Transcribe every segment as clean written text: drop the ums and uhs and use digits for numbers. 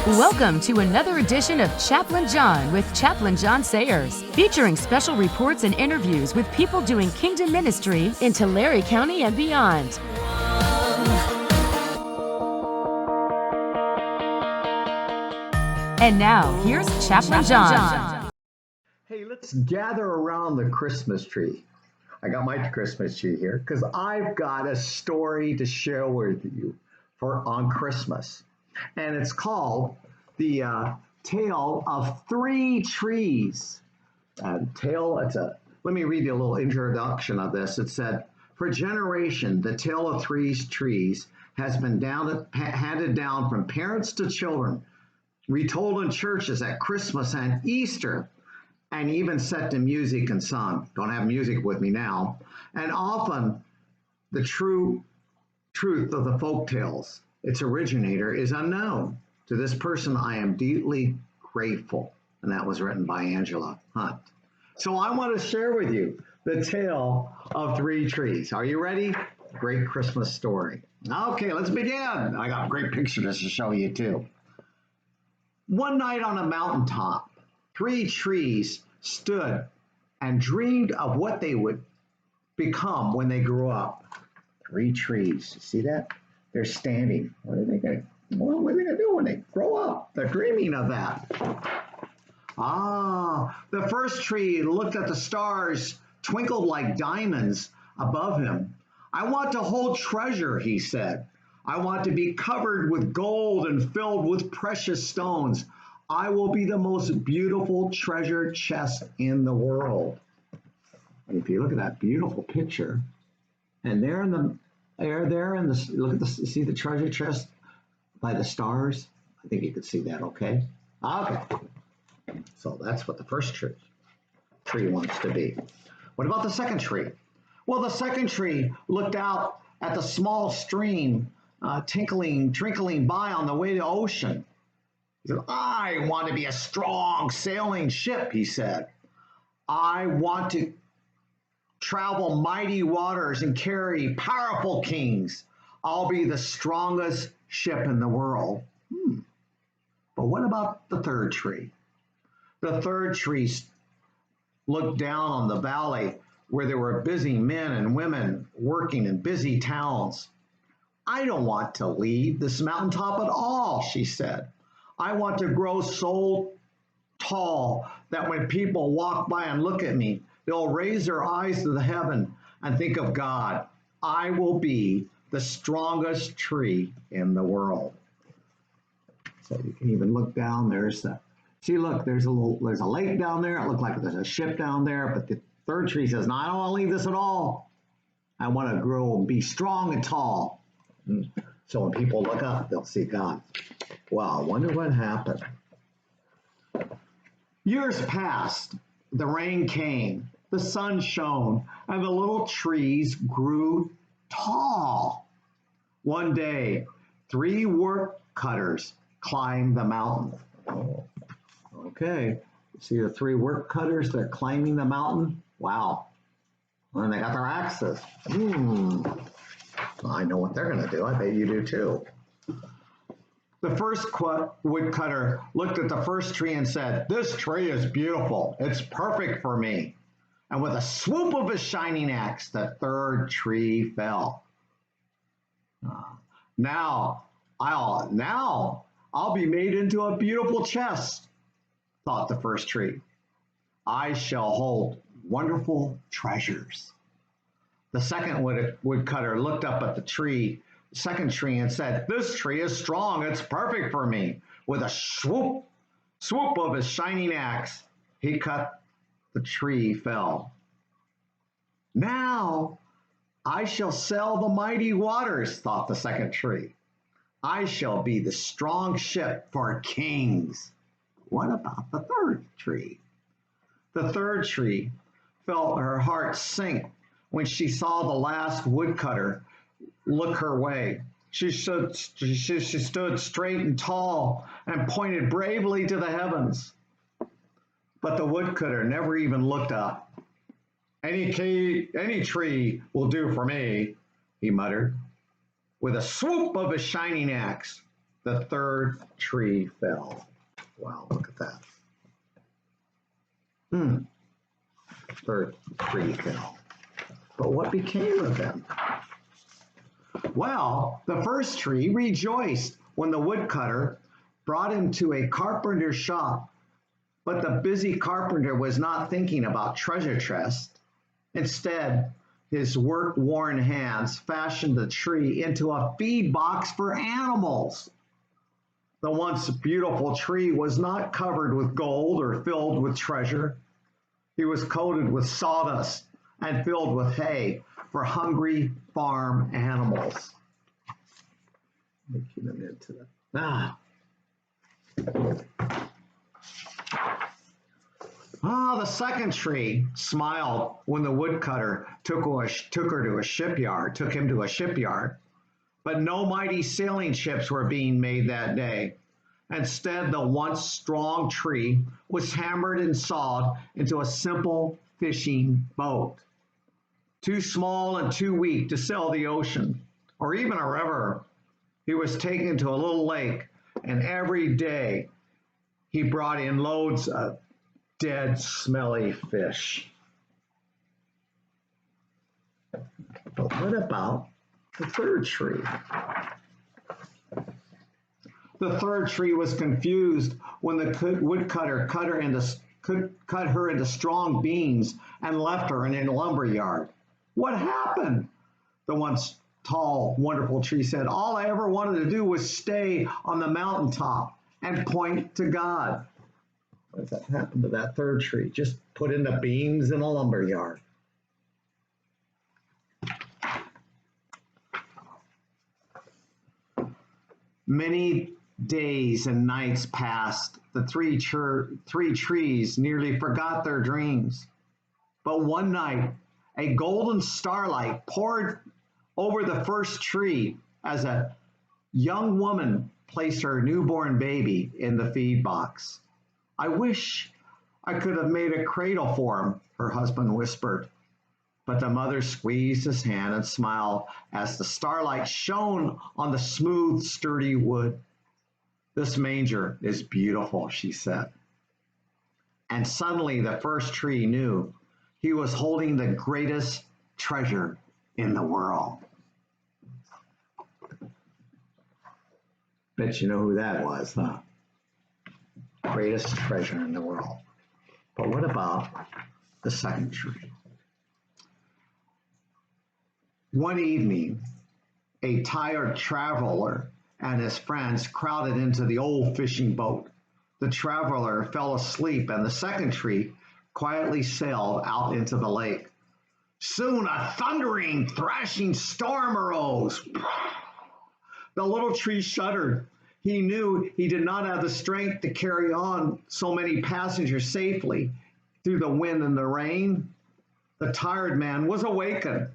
Welcome to another edition of Chaplain John with Chaplain John Sayers, featuring special reports and interviews with people doing kingdom ministry in Tulare County and beyond. And now, here's Chaplain John. Hey, let's gather around the Christmas tree. I got my Christmas tree here because I've got a story to share with you on Christmas. And it's called The Tale of Three Trees. Let me read you a little introduction of this. It said, for generations, the tale of three trees has been handed down from parents to children, retold in churches at Christmas and Easter, and even set to music and sung. Don't have music with me now. And often the truth of the folk tales, its originator, is unknown. To this person, I am deeply grateful. And that was written by Angela Hunt. So I want to share with you the tale of three trees. Are you ready? Great Christmas story. Okay, let's begin. I got great pictures to show you too. One night on a mountaintop, three trees stood and dreamed of what they would become when they grew up. Three trees. See that? They're standing. What are they going to do when they grow up? They're dreaming of that. The first tree looked at the stars, twinkled like diamonds above him. I want to hold treasure, he said. I want to be covered with gold and filled with precious stones. I will be the most beautiful treasure chest in the world. And if you look at that beautiful picture, and see the treasure chest by the stars? I think you could see that, okay? Okay. So that's what the first tree wants to be. What about the second tree? Well, the second tree looked out at the small stream trickling by on the way to ocean. He said, I want to be a strong sailing ship, he said. I want to travel mighty waters and carry powerful kings. I'll be the strongest ship in the world. But what about the third tree? The third tree looked down on the valley where there were busy men and women working in busy towns. I don't want to leave this mountaintop at all, she said. I want to grow so tall that when people walk by and look at me, they'll raise their eyes to the heaven and think of God. I will be the strongest tree in the world. So you can even look down. There's a lake down there. It looks like there's a ship down there, but the third tree says, no, I don't want to leave this at all. I want to grow and be strong and tall. So when people look up, they'll see God. Wow, I wonder what happened. Years passed, the rain came, the sun shone, and the little trees grew tall. One day, three work cutters climbed the mountain. Okay, see the three work cutters, they're climbing the mountain. Wow. And they got their axes. I know what they're going to do. I bet you do too. The first woodcutter looked at the first tree and said, this tree is beautiful. It's perfect for me. And with a swoop of his shining axe, the third tree fell. Now I'll be made into a beautiful chest, thought the first tree. I shall hold wonderful treasures. The second woodcutter looked up at the second tree and said, this tree is strong. It's perfect for me. With a swoop of his shining axe, he cut the tree fell. Now I shall sail the mighty waters, thought the second tree. I shall be the strong ship for kings. What about the third tree? The third tree felt her heart sink when she saw the last woodcutter look her way. She stood straight and tall and pointed bravely to the heavens. But the woodcutter never even looked up. Any tree will do for me, he muttered. With a swoop of his shining axe, the third tree fell. Wow, look at that. Third tree fell. But what became of them? Well, the first tree rejoiced when the woodcutter brought him to a carpenter's shop. But the busy carpenter was not thinking about treasure chest. Instead, his work-worn hands fashioned the tree into a feed box for animals. The once beautiful tree was not covered with gold or filled with treasure. He was coated with sawdust and filled with hay for hungry farm animals. Making them into the the second tree smiled when the woodcutter took him to a shipyard. But no mighty sailing ships were being made that day. Instead, the once strong tree was hammered and sawed into a simple fishing boat. Too small and too weak to sail the ocean or even a river, he was taken to a little lake, and every day he brought in loads of dead, smelly fish. But what about the third tree? The third tree was confused when the woodcutter cut her into strong beams and left her in a lumber yard. What happened? The once tall, wonderful tree said, all I ever wanted to do was stay on the mountaintop and point to God. What happened to that third tree? Just put in the beams in a lumber yard. Many days and nights passed. The three trees nearly forgot their dreams. But one night, a golden starlight poured over the first tree as a young woman placed her newborn baby in the feed box. I wish I could have made a cradle for him, her husband whispered. But the mother squeezed his hand and smiled as the starlight shone on the smooth, sturdy wood. This manger is beautiful, she said. And suddenly the first tree knew he was holding the greatest treasure in the world. Bet you know who that was, huh? Greatest treasure in the world. But what about the second tree? One evening, a tired traveler and his friends crowded into the old fishing boat. The traveler fell asleep, and the second tree quietly sailed out into the lake. Soon a thundering, thrashing storm arose. The little tree shuddered. He knew he did not have the strength to carry on so many passengers safely through the wind and the rain. The tired man was awakened,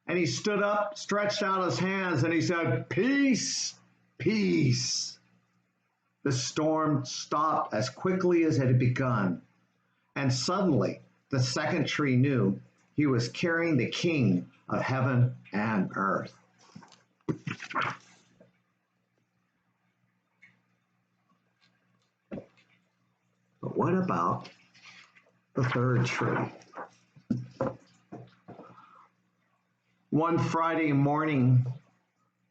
and he stood up, stretched out his hands, and he said, "Peace, peace." The storm stopped as quickly as it had begun, and suddenly the second tree knew he was carrying the King of heaven and earth. But what about the third tree? One Friday morning,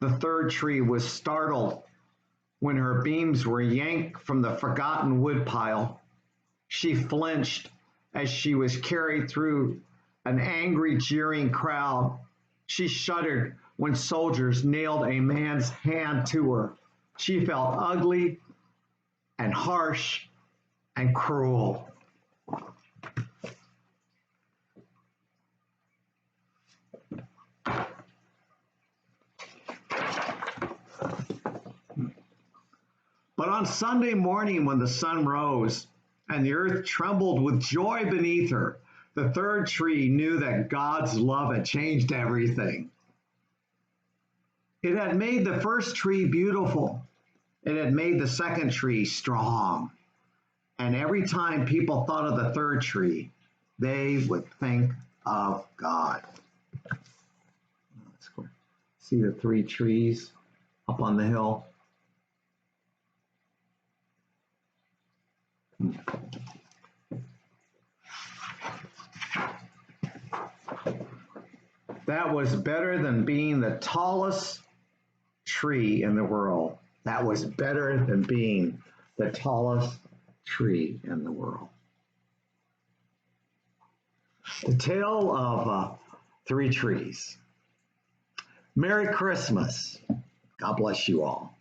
the third tree was startled when her beams were yanked from the forgotten woodpile. She flinched as she was carried through an angry, jeering crowd. She shuddered when soldiers nailed a man's hand to her. She felt ugly and harsh and cruel. But on Sunday morning, when the sun rose and the earth trembled with joy beneath her, the third tree knew that God's love had changed everything. It had made the first tree beautiful. It had made the second tree strong. And every time people thought of the third tree, they would think of God. See the three trees up on the hill? That was better than being the tallest tree in the world. That was better than being the tallest tree in the world. The tale of three trees. Merry Christmas. God bless you all.